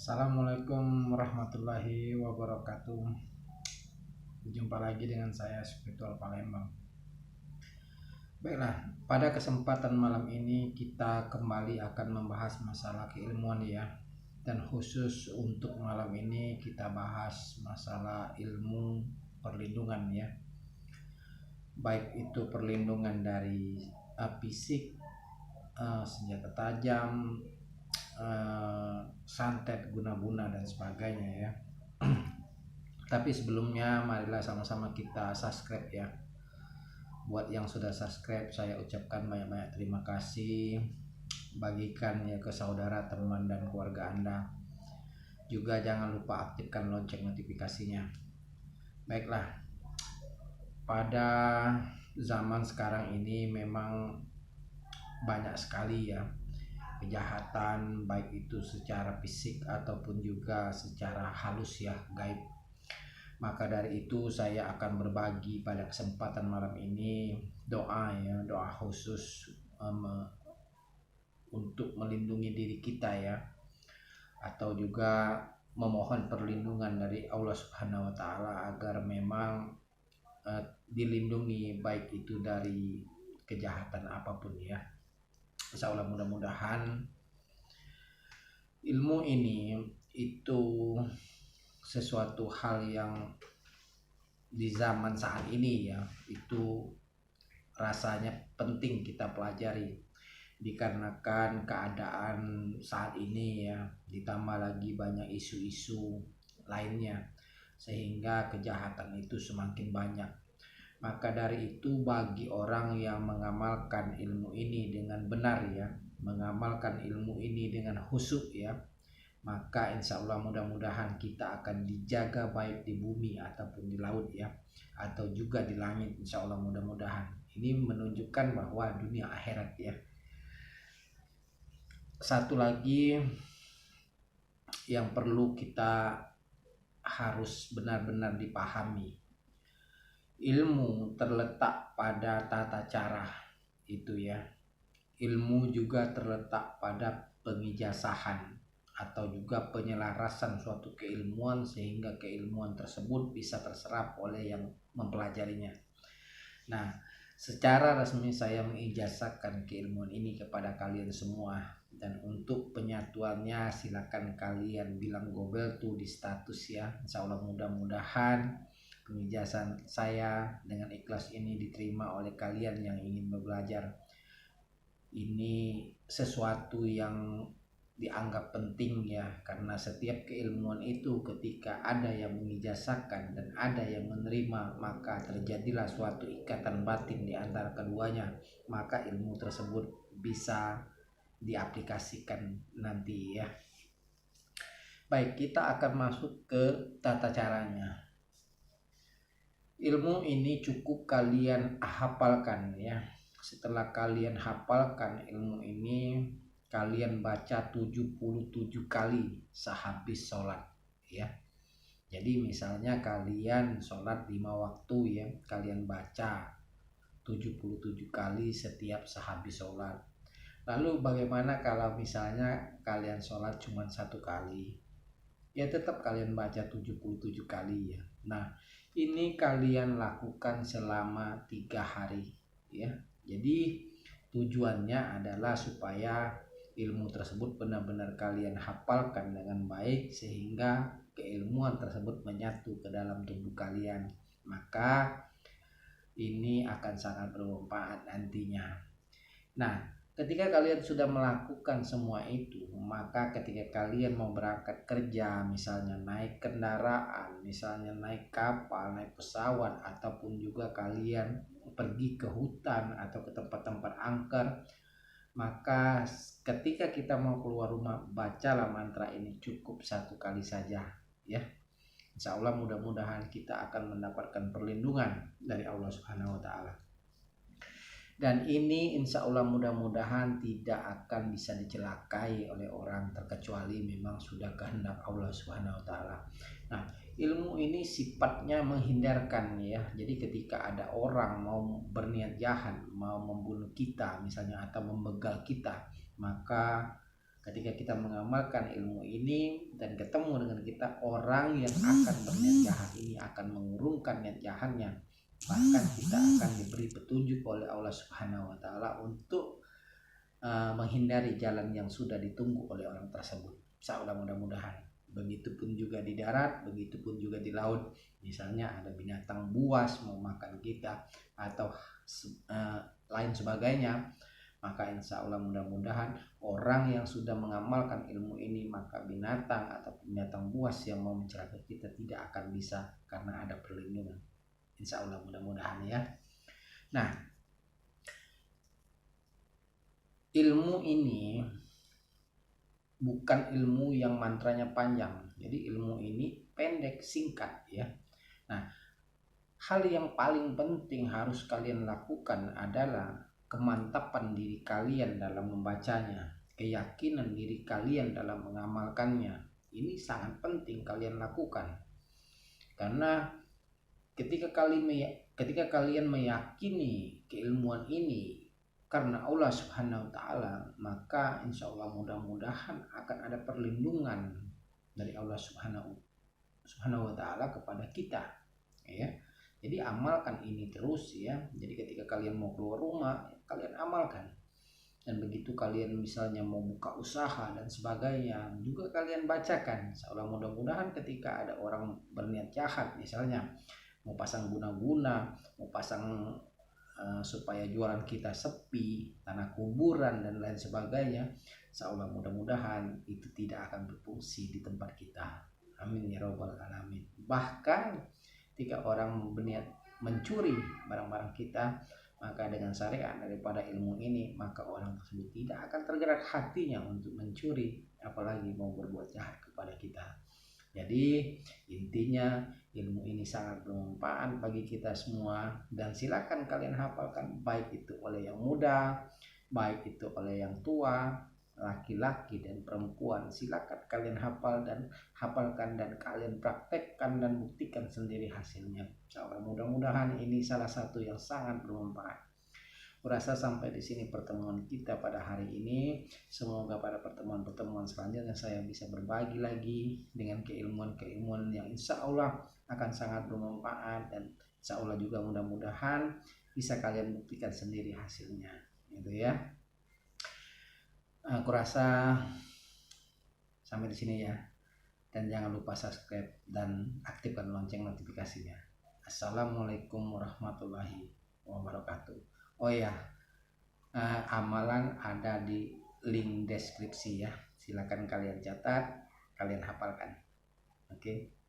Assalamualaikum warahmatullahi wabarakatuh. Jumpa lagi dengan saya Spiritual Palembang. Baiklah, pada kesempatan malam ini kita kembali akan membahas masalah keilmuan ya. Dan khusus untuk malam ini kita bahas masalah ilmu perlindungan ya. Baik itu perlindungan dari fisik, senjata tajam, santet, guna-guna dan sebagainya ya. Tapi sebelumnya marilah sama-sama kita subscribe ya. Buat yang sudah subscribe saya ucapkan banyak-banyak terima kasih. Bagikan ya ke saudara, teman dan keluarga Anda. Juga jangan lupa aktifkan lonceng notifikasinya. Baiklah, pada zaman sekarang ini memang banyak sekali ya kejahatan, baik itu secara fisik ataupun juga secara halus ya, gaib. Maka dari itu saya akan berbagi pada kesempatan malam ini doa ya, doa khusus untuk melindungi diri kita ya, atau juga memohon perlindungan dari Allah Subhanahu wa taala agar memang dilindungi baik itu dari kejahatan apapun ya. Insya Allah mudah-mudahan ilmu ini itu sesuatu hal yang di zaman saat ini ya itu rasanya penting kita pelajari, dikarenakan keadaan saat ini ya, ditambah lagi banyak isu-isu lainnya sehingga kejahatan itu semakin banyak. Maka dari itu bagi orang yang mengamalkan ilmu ini dengan benar ya, mengamalkan ilmu ini dengan khusyuk ya, maka insya Allah mudah-mudahan kita akan dijaga baik di bumi ataupun di laut ya, atau juga di langit. Insya Allah mudah-mudahan ini menunjukkan bahwa dunia akhirat ya. Satu lagi yang perlu kita harus benar-benar dipahami, ilmu terletak pada tata cara itu ya. Ilmu juga terletak pada pengijasahan atau juga penyelarasan suatu keilmuan sehingga keilmuan tersebut bisa terserap oleh yang mempelajarinya. Nah, secara resmi saya mengijazahkan keilmuan ini kepada kalian semua, dan untuk penyatuannya silakan kalian bilang gobel tuh di status ya. Insya Allah mudah-mudahan pengijazahan saya dengan ikhlas ini diterima oleh kalian yang ingin belajar. Ini sesuatu yang dianggap penting ya, karena setiap keilmuan itu ketika ada yang mengijazahkan dan ada yang menerima, maka terjadilah suatu ikatan batin di antara keduanya, maka ilmu tersebut bisa diaplikasikan nanti ya. Baik, kita akan masuk ke tata caranya. Ilmu ini cukup kalian hafalkan ya. Setelah kalian hafalkan ilmu ini, kalian baca 77 kali sehabis sholat ya. Jadi misalnya kalian sholat 5 waktu ya, kalian baca 77 kali setiap sehabis sholat. Lalu bagaimana kalau misalnya kalian sholat cuma 1 kali? Ya tetap kalian baca 77 kali ya. Nah, ini kalian lakukan selama 3 hari ya. Jadi tujuannya adalah supaya ilmu tersebut benar-benar kalian hafalkan dengan baik sehingga keilmuan tersebut menyatu ke dalam tubuh kalian. Maka ini akan sangat bermanfaat nantinya. Nah, ketika kalian sudah melakukan semua itu, maka ketika kalian mau berangkat kerja, misalnya naik kendaraan, misalnya naik kapal, naik pesawat, ataupun juga kalian pergi ke hutan atau ke tempat-tempat angker, maka ketika kita mau keluar rumah, bacalah mantra ini cukup 1 kali saja ya. Insya Allah mudah-mudahan kita akan mendapatkan perlindungan dari Allah Subhanahu wa taala. Dan ini insya Allah mudah-mudahan tidak akan bisa dicelakai oleh orang terkecuali memang sudah kehendak Allah Subhanahu wa taala. Nah, ilmu ini sifatnya menghindarkan ya. Jadi ketika ada orang mau berniat jahat, mau membunuh kita misalnya atau membegal kita, maka Ketika kita mengamalkan ilmu ini dan ketemu dengan kita, orang yang akan berniat jahat ini akan mengurungkan niat jahatnya. Bahkan kita akan diberi petunjuk oleh Allah Subhanahu wa taala untuk menghindari jalan yang sudah ditunggu oleh orang tersebut. Insyaallah, mudah-mudahan. Begitupun juga di darat, begitupun juga di laut. Misalnya ada binatang buas mau makan kita atau lain sebagainya, maka insya Allah mudah-mudahan orang yang sudah mengamalkan ilmu ini, maka binatang atau binatang buas yang mau mencelakai kita tidak akan bisa, karena ada perlindungan. Insya Allah mudah-mudahan ya. Nah, ilmu ini bukan ilmu yang mantranya panjang, jadi ilmu ini pendek, singkat ya. Nah, hal yang paling penting harus kalian lakukan adalah kemantapan diri kalian dalam membacanya, keyakinan diri kalian dalam mengamalkannya. Ini sangat penting kalian lakukan, karena ketika kalian meyakini keilmuan ini karena Allah Subhanahu wa taala, maka insya Allah mudah-mudahan akan ada perlindungan dari Allah Subhanahu wa taala kepada kita ya. Jadi amalkan ini terus ya. Jadi ketika kalian mau keluar rumah, kalian amalkan. Dan begitu kalian misalnya mau buka usaha dan sebagainya, juga kalian bacakan. Insya Allah mudah-mudahan ketika ada orang berniat jahat misalnya mau pasang guna-guna, mau pasang supaya jualan kita sepi, tanah kuburan dan lain sebagainya, insya Allah mudah-mudahan itu tidak akan berfungsi di tempat kita. Amin ya robbal alamin. Bahkan ketika orang berniat mencuri barang-barang kita, maka dengan syariat daripada ilmu ini, maka orang tersebut tidak akan tergerak hatinya untuk mencuri, apalagi mau berbuat jahat kepada kita. Jadi intinya ilmu ini sangat bermanfaat bagi kita semua, dan silakan kalian hafalkan, baik itu oleh yang muda, baik itu oleh yang tua, laki-laki dan perempuan. Silakan kalian hafalkan dan kalian praktekkan dan buktikan sendiri hasilnya. Mudah-mudahan ini salah satu yang sangat bermanfaat. Kurasa sampai di sini pertemuan kita pada hari ini. Semoga pada pertemuan-pertemuan selanjutnya saya bisa berbagi lagi dengan keilmuan-keilmuan yang insya Allah akan sangat bermanfaat, dan insya Allah juga mudah-mudahan bisa kalian buktikan sendiri hasilnya, gitu ya. Kurasa sampai di sini ya, dan jangan lupa subscribe dan aktifkan lonceng notifikasinya. Assalamualaikum warahmatullahi wabarakatuh. Oh ya, amalan ada di link deskripsi ya. Silakan kalian catat, kalian hafalkan. Oke.